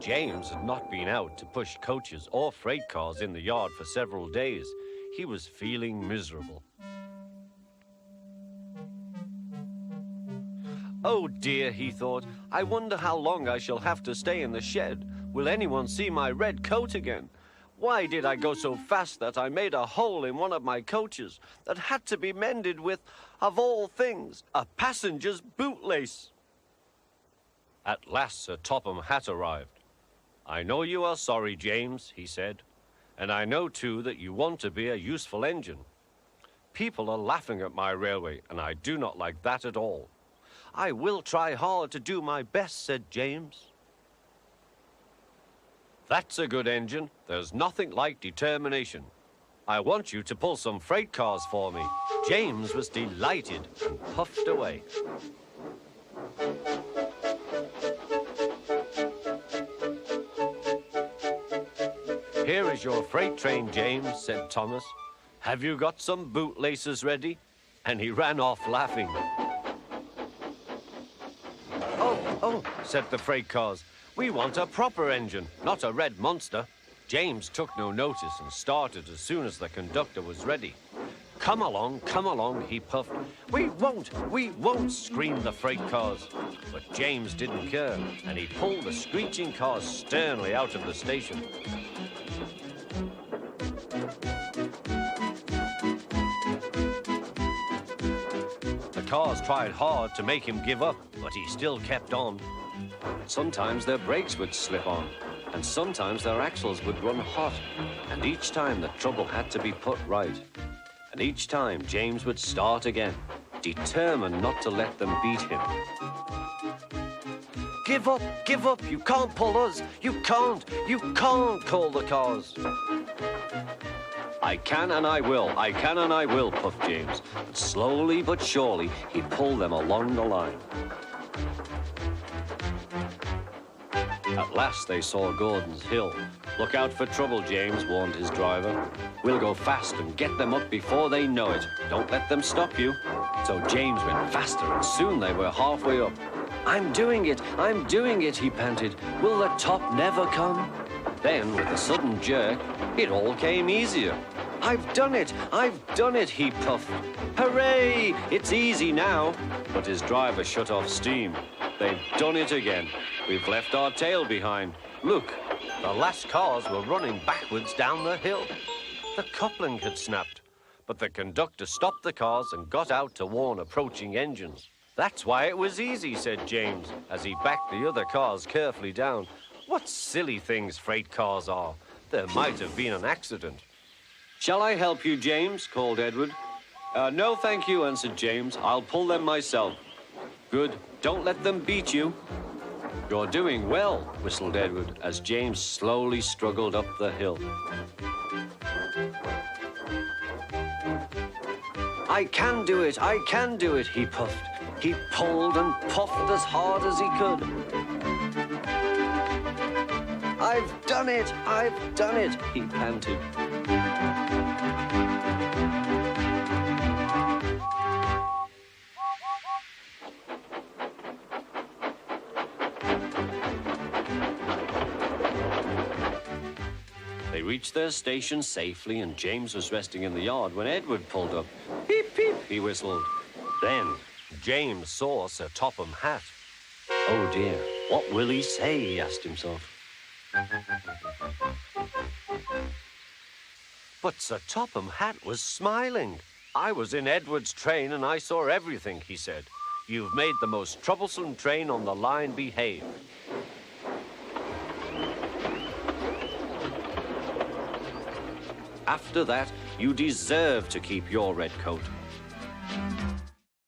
James had not been out to push coaches or freight cars in the yard for several days. He was feeling miserable. Oh dear, he thought, I wonder how long I shall have to stay in the shed. Will anyone see my red coat again? Why did I go so fast that I made a hole in one of my coaches that had to be mended with, of all things, a passenger's bootlace? At last Sir Topham Hatt arrived. I know you are sorry, James, he said, and I know too that you want to be a useful engine. People are laughing at my railway, and I do not like that at all. I will try hard to do my best, said James. That's a good engine. There's nothing like determination. I want you to pull some freight cars for me. James was delighted and puffed away. Here is your freight train, James, said Thomas. Have you got some bootlaces ready? And he ran off laughing. Oh, said the freight cars. We want a proper engine, not a red monster. James took no notice and started as soon as the conductor was ready. Come along, he puffed. We won't, screamed the freight cars. But James didn't care, and he pulled the screeching cars sternly out of the station. The cars tried hard to make him give up, but he still kept on. Sometimes their brakes would slip on, and sometimes their axles would run hot, and each time the trouble had to be put right. And each time James would start again, determined not to let them beat him. Give up, you can't pull us, you can't, called the cars. I can and I will, puffed James. But slowly but surely, he pulled them along the line. At last they saw Gordon's Hill. Look out for trouble, James, warned his driver. We'll go fast and get them up before they know it. Don't let them stop you. So James went faster, and soon they were halfway up. I'm doing it, he panted. Will the top never come? Then, with a sudden jerk, it all came easier. I've done it, he puffed. Hooray, it's easy now. But his driver shut off steam. They've done it again. We've left our tail behind. Look, the last cars were running backwards down the hill. The coupling had snapped, but the conductor stopped the cars and got out to warn approaching engines. That's why it was easy, said James, as he backed the other cars carefully down. What silly things freight cars are. There might have been an accident. Shall I help you, James? Called Edward. No, thank you, answered James. I'll pull them myself. Good. Don't let them beat you. You're doing well, whistled Edward, as James slowly struggled up the hill. I can do it, he puffed. He pulled and puffed as hard as he could. I've done it, he panted. They reached their station safely, and James was resting in the yard when Edward pulled up. Peep, peep, he whistled. Then James saw Sir Topham Hatt. Oh dear, what will he say, he asked himself. But Sir Topham Hatt was smiling. I was in Edward's train and I saw everything, he said. You've made the most troublesome train on the line behave. After that, you deserve to keep your red coat.